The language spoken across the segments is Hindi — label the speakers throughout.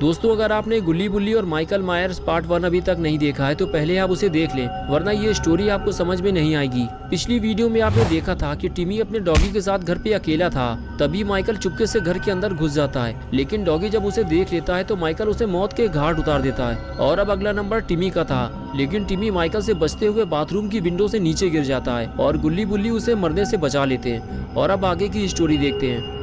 Speaker 1: दोस्तों, अगर आपने गुल्ली बुल्ली और माइकल मायर्स पार्ट 1 अभी तक नहीं देखा है तो पहले आप उसे देख लें, वरना ये स्टोरी आपको समझ में नहीं आएगी। पिछली वीडियो में आपने देखा था कि टिमी अपने डॉगी के साथ घर पे अकेला था, तभी माइकल चुपके से घर के अंदर घुस जाता है, लेकिन डॉगी जब उसे देख लेता है तो माइकल उसे मौत के घाट उतार देता है। और अब अगला नंबर टिमी का था, लेकिन टिमी माइकल से बचते हुए बाथरूम की विंडो से नीचे गिर जाता है और गुल्ली बुल्ली उसे मरने से बचा लेते हैं। और अब आगे की स्टोरी देखते हैं।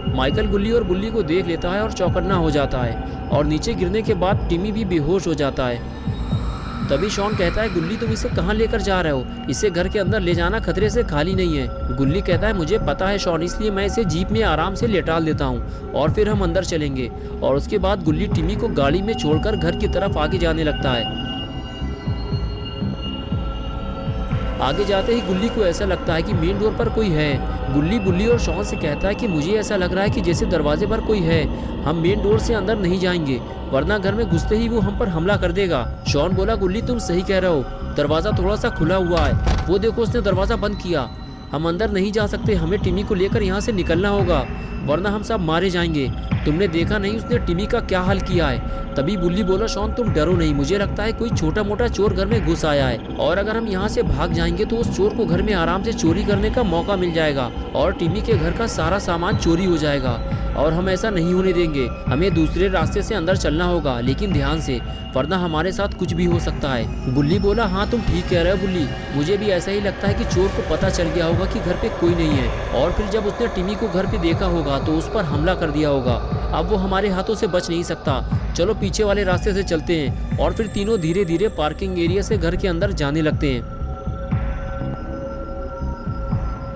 Speaker 1: माइकल गुल्ली और बुल्ली को देख लेता है और चौकन्ना हो जाता है और नीचे गिरने के बाद टिमी भी बेहोश हो जाता है। तभी शॉन कहता है, गुल्ली तुम इसे कहाँ लेकर जा रहे हो? इसे घर के अंदर ले जाना खतरे से खाली नहीं है। गुल्ली कहता है, मुझे पता है शॉन, इसलिए मैं इसे जीप में आराम से लेटाल देता हूँ और फिर हम अंदर चलेंगे। और उसके बाद गुल्ली टिमी को गाड़ी में छोड़कर घर की तरफ आगे जाने लगता है। आगे जाते ही गुल्ली को ऐसा लगता है कि मेन डोर पर कोई है। गुल्ली बुल्ली और शॉन से कहता है कि मुझे ऐसा लग रहा है कि जैसे दरवाजे पर कोई है, हम मेन डोर से अंदर नहीं जाएंगे वरना घर में घुसते ही वो हम पर हमला कर देगा। शॉन बोला, गुल्ली तुम सही कह रहे हो, दरवाजा थोड़ा सा खुला हुआ है, वो देखो उसने दरवाजा बंद किया। हम अंदर नहीं जा सकते, हमें टिमी को लेकर यहाँ से निकलना होगा वरना हम सब मारे जाएंगे। तुमने देखा नहीं उसने टिमी का क्या हाल किया है। तभी बुल्ली बोला, शॉन तुम डरो नहीं, मुझे लगता है कोई छोटा मोटा चोर घर में घुस आया है और अगर हम यहाँ से भाग जाएंगे तो उस चोर को घर में आराम से चोरी करने का मौका मिल जाएगा और टिमी के घर का सारा सामान चोरी हो जाएगा और हम ऐसा नहीं होने देंगे। हमें दूसरे रास्ते से अंदर चलना होगा, लेकिन ध्यान से, वरना हमारे साथ कुछ भी हो सकता है। बुल्ली बोला, हाँ तुम ठीक कह रहे हो बुल्ली, मुझे भी ऐसा ही लगता है कि चोर को पता चल गया होगा कि घर पे कोई नहीं है और फिर जब उसने टिमी को घर पे देखा होगा तो उस पर हमला कर दिया होगा। अब वो हमारे हाथों से बच नहीं सकता। चलो पीछे वाले रास्ते से चलते हैं। और फिर तीनों धीरे धीरे पार्किंग एरिया से घर के अंदर जाने लगते हैं।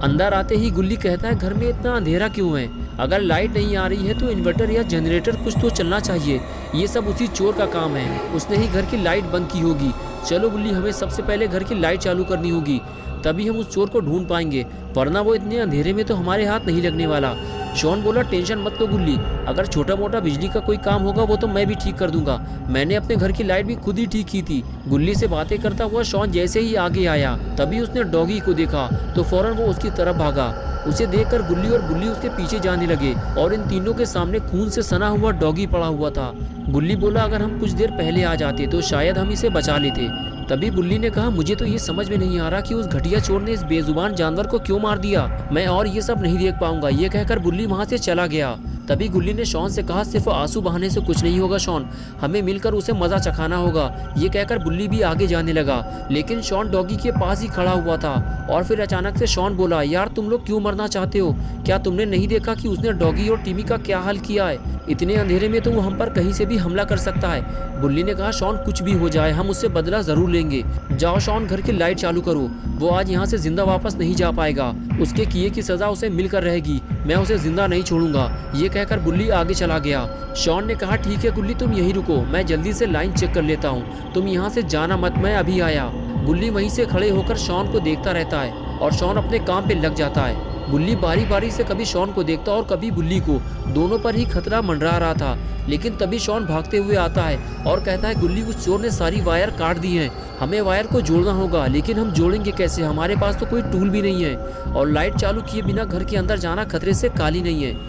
Speaker 1: अंदर आते ही गुल्ली कहता है, घर में इतना अंधेरा क्यों है? अगर लाइट नहीं आ रही है तो इन्वर्टर या जनरेटर कुछ तो चलना चाहिए। ये सब उसी चोर का काम है, उसने ही घर की लाइट बंद की होगी। चलो गुल्ली, हमें सबसे पहले घर की लाइट चालू करनी होगी, तभी हम उस चोर को ढूंढ पाएंगे, वरना वो इतने अंधेरे में तो हमारे हाथ नहीं लगने वाला। शॉन बोला, टेंशन मत लो गुल्ली, अगर छोटा मोटा बिजली का कोई काम होगा वो तो मैं भी ठीक कर दूंगा, मैंने अपने घर की लाइट भी खुद ही ठीक की थी। गुल्ली से बातें करता हुआ शॉन जैसे ही आगे आया तभी उसने डॉगी को देखा तो फौरन वो उसकी तरफ भागा। उसे देखकर गुल्ली और बुल्ली उसके पीछे जाने लगे और इन तीनों के सामने खून से सना हुआ डॉगी पड़ा हुआ था। गुल्ली बोला, अगर हम कुछ देर पहले आ जाते तो शायद हम इसे बचा लेते। तभी बुल्ली ने कहा, मुझे तो ये समझ में नहीं आ रहा कि उस घटिया चोर ने इस बेजुबान जानवर को क्यों मार दिया, मैं और ये सब नहीं देख पाऊंगा। ये कहकर बुल्ली वहाँ से चला गया। तभी गुल्ली ने शॉन से कहा, सिर्फ आंसू बहाने से कुछ नहीं होगा शॉन, हमें मिलकर उसे मजा चखाना होगा। ये कहकर बुल्ली भी आगे जाने लगा, लेकिन शॉन डॉगी के पास ही खड़ा हुआ था। और फिर अचानक से शॉन बोला, यार तुम लोग क्यों मरना चाहते हो? क्या तुमने नहीं देखा कि उसने डॉगी और टिमी का क्या हाल किया है? इतने अंधेरे में तो वो हम पर कहीं से भी हमला कर सकता है। बुल्ली ने कहा, शॉन कुछ भी हो जाए हम उससे बदला जरूर लेंगे। जाओ शॉन, घर की लाइट चालू करो, वो आज यहाँ से जिंदा वापस नहीं जा पाएगा, उसके किए की सजा उसे मिलकर रहेगी, मैं उसे जिंदा नहीं छोड़ूंगा। ये कहकर बुल्ली आगे चला गया। शॉन ने कहा, ठीक है गुल्ली, तुम यहीं रुको, मैं जल्दी से लाइन चेक कर लेता हूँ, तुम यहाँ से जाना मत, मैं अभी आया। बुल्ली वहीं से खड़े होकर शॉन को देखता रहता है और शॉन अपने काम पे लग जाता है। बुल्ली बारी बारी से कभी शॉन को देखता और कभी बुल्ली को, दोनों पर ही खतरा मंडरा रहा था। लेकिन तभी शॉन भागते हुए आता है और कहता है, गुल्ली उस चोर ने सारी वायर काट दी हैं, हमें वायर को जोड़ना होगा, लेकिन हम जोड़ेंगे कैसे? हमारे पास तो कोई टूल भी नहीं है और लाइट चालू किए बिना घर के अंदर जाना खतरे से खाली नहीं है।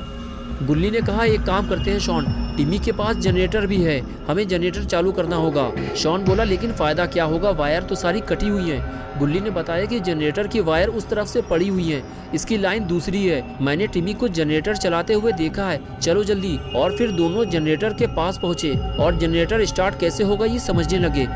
Speaker 1: गुल्ली ने कहा, एक काम करते हैं शॉन, टिमी के पास जनरेटर भी है, हमें जनरेटर चालू करना होगा। शॉन बोला, लेकिन फ़ायदा क्या होगा, वायर तो सारी कटी हुई है। गुल्ली ने बताया कि जनरेटर की वायर उस तरफ से पड़ी हुई है, इसकी लाइन दूसरी है, मैंने टिमी को जनरेटर चलाते हुए देखा है, चलो जल्दी। और फिर दोनों जनरेटर के पास पहुँचे और जनरेटर स्टार्ट कैसे होगा ये समझने लगे।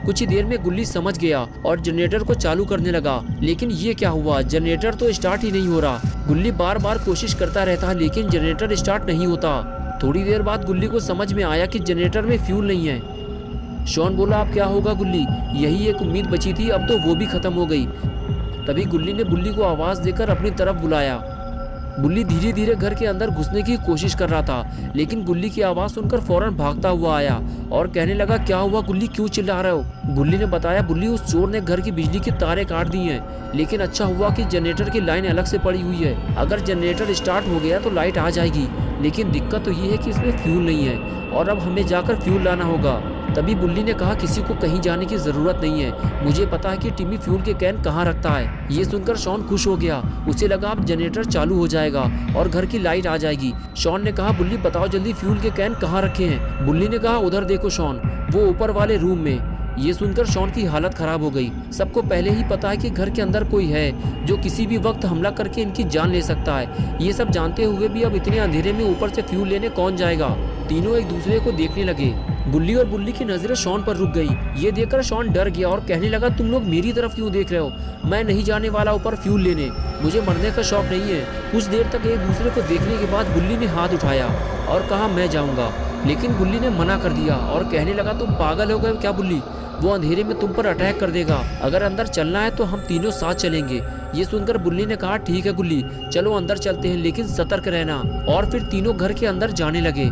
Speaker 1: कुछ ही देर में गुल्ली समझ गया और जनरेटर को चालू करने लगा, लेकिन ये क्या हुआ, जनरेटर तो स्टार्ट ही नहीं हो रहा। गुल्ली बार बार कोशिश करता रहता लेकिन जनरेटर स्टार्ट नहीं होता। थोड़ी देर बाद गुल्ली को समझ में आया कि जनरेटर में फ्यूल नहीं है। शॉन बोला, अब क्या होगा गुल्ली, यही एक उम्मीद बची थी, अब तो वो भी खत्म हो गई। तभी गुल्ली ने बुल्ली को आवाज देकर अपनी तरफ बुलाया। बुल्ली धीरे धीरे घर के अंदर घुसने की कोशिश कर रहा था, लेकिन गुल्ली की आवाज सुनकर फौरन भागता हुआ आया और कहने लगा, क्या हुआ गुल्ली, क्यों चिल्ला रहे हो? गुल्ली ने बताया, बुल्ली उस चोर ने घर की बिजली की तारें काट दी हैं, लेकिन अच्छा हुआ कि जनरेटर की लाइन अलग से पड़ी हुई है, अगर जनरेटर स्टार्ट हो गया तो लाइट आ जाएगी, लेकिन दिक्कत तो ये है कि इसमें फ्यूल नहीं है और अब हमें जाकर फ्यूल लाना होगा। तभी बुल्ली ने कहा किसी को कहीं जाने की जरूरत नहीं है, मुझे पता है कि टिमी फ्यूल के कैन कहाँ रखता है। ये सुनकर शॉन खुश हो गया, उसे लगा अब जनरेटर चालू हो जाएगा और घर की लाइट आ जाएगी। शॉन ने कहा बुल्ली बताओ जल्दी फ्यूल के कैन कहाँ रखे हैं। बुल्ली ने कहा उधर देखो शॉन, वो ऊपर वाले रूम में। ये सुनकर शॉन की हालत खराब हो गई। सबको पहले ही पता है कि घर के अंदर कोई है जो किसी भी वक्त हमला करके इनकी जान ले सकता है। ये सब जानते हुए भी अब इतने अंधेरे में ऊपर से फ्यूल लेने कौन जाएगा। तीनों एक दूसरे को देखने लगे। बुल्ली और बुल्ली की नजरें शॉन पर रुक गई। ये देखकर शॉन डर गया और कहने लगा तुम लोग मेरी तरफ क्यों देख रहे हो, मैं नहीं जाने वाला ऊपर फ्यूल लेने, मुझे मरने का शौक नहीं है। कुछ देर तक एक दूसरे को देखने के बाद बुल्ली ने हाथ उठाया और कहा मैं जाऊंगा, लेकिन बुल्ली ने मना कर दिया और कहने लगा तुम पागल हो गए क्या बुल्ली, वो अंधेरे में तुम पर अटैक कर देगा। अगर अंदर चलना है तो हम तीनों साथ चलेंगे। ये सुनकर बुल्ली ने कहा ठीक है गुल्ली, चलो अंदर चलते हैं, लेकिन सतर्क रहना। और फिर तीनों घर के अंदर जाने लगे।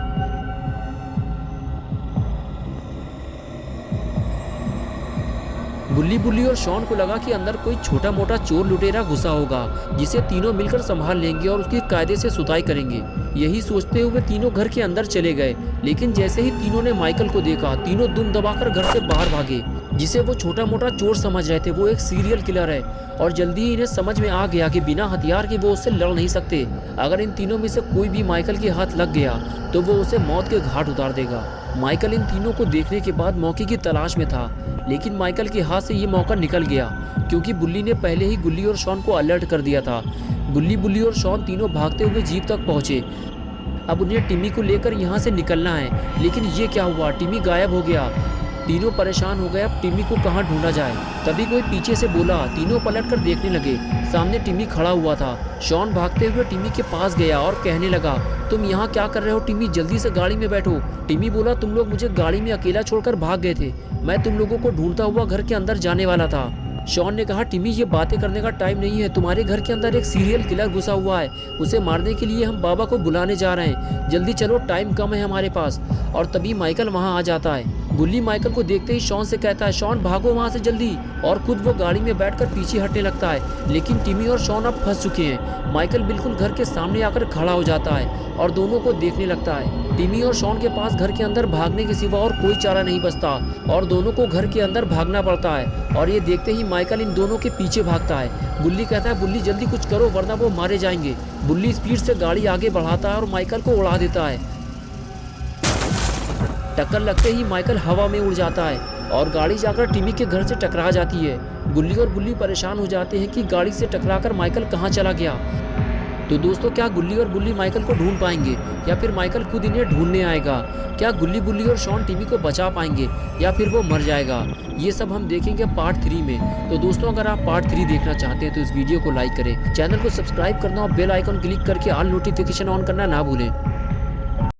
Speaker 1: बुल्ली और शॉन को लगा कि अंदर कोई छोटा मोटा चोर लुटेरा घुसा होगा जिसे तीनों मिलकर संभाल लेंगे और उसकी कायदे से सुताई करेंगे। यही सोचते हुए तीनों घर के अंदर चले गए, लेकिन जैसे ही तीनों ने माइकल को देखा तीनों दुम दबाकर घर से बाहर भागे। जिसे वो छोटा मोटा चोर समझ रहे थे वो एक सीरियल किलर है और जल्दी ही इन्हें समझ में आ गया कि बिना हथियार के वो उससे लड़ नहीं सकते। अगर इन तीनों में से कोई भी माइकल के हाथ लग गया तो वो उसे मौत के घाट उतार देगा। माइकल इन तीनों को देखने के बाद मौके की तलाश में था, लेकिन माइकल के हाथ से ये मौका निकल गया क्योंकि बुल्ली ने पहले ही गुल्ली और शॉन को अलर्ट कर दिया था। बुल्ली और शॉन तीनों भागते हुए जीप तक पहुंचे। अब उन्हें टिमी को लेकर यहाँ से निकलना है, लेकिन ये क्या हुआ, टिमी गायब हो गया। तीनों परेशान हो गए, अब टिमी को कहाँ ढूंढा जाए। तभी कोई पीछे से बोला। तीनों पलट कर देखने लगे, सामने टिमी खड़ा हुआ था। शॉन भागते हुए टिमी के पास गया और कहने लगा तुम यहाँ क्या कर रहे हो टिमी, जल्दी से गाड़ी में बैठो। टिमी बोला तुम लोग मुझे गाड़ी में अकेला छोड़कर भाग गए थे, मैं तुम लोगों को ढूंढता हुआ घर के अंदर जाने वाला था। शॉन ने कहा टिमी ये बातें करने का टाइम नहीं है, तुम्हारे घर के अंदर एक सीरियल किलर घुसा हुआ है, उसे मारने के लिए हम बाबा को बुलाने जा रहे हैं, जल्दी चलो टाइम कम है हमारे पास। और तभी माइकल वहां आ जाता है। गुल्ली माइकल को देखते ही शॉन से कहता है शॉन भागो वहां से जल्दी, और खुद वो गाड़ी में बैठकर पीछे हटने लगता है। लेकिन टिमी और शॉन अब फंस चुके हैं। माइकल बिल्कुल घर के सामने आकर खड़ा हो जाता है और दोनों को देखने लगता है। टिमी और शॉन के पास घर के अंदर भागने के सिवा और कोई चारा नहीं बचता और दोनों को घर के अंदर भागना पड़ता है। और ये देखते ही माइकल इन दोनों के पीछे भागता है। गुल्ली कहता है बुल्ली जल्दी कुछ करो वरना वो मारे जाएंगे। बुल्ली स्पीड से गाड़ी आगे बढ़ाता है और माइकल को उड़ा देता है। टक्कर लगते ही माइकल हवा में उड़ जाता है और गाड़ी जाकर टिमी के घर से टकरा जाती है। गुल्ली और बुल्ली परेशान हो जाते हैं कि गाड़ी से टकराकर माइकल कहाँ चला गया। तो दोस्तों क्या गुल्ली और बुल्ली माइकल को ढूंढ पाएंगे या फिर माइकल खुद इन्हें ढूंढने आएगा? क्या गुल्ली बुल्ली और शॉन टिमी को बचा पाएंगे या फिर वो मर जाएगा? ये सब हम देखेंगे पार्ट 3 में। तो दोस्तों अगर आप पार्ट 3 देखना चाहते हैं तो इस वीडियो को लाइक करें, चैनल को सब्सक्राइब करना और बेल आइकन क्लिक करके ऑल नोटिफिकेशन ऑन करना ना भूलें।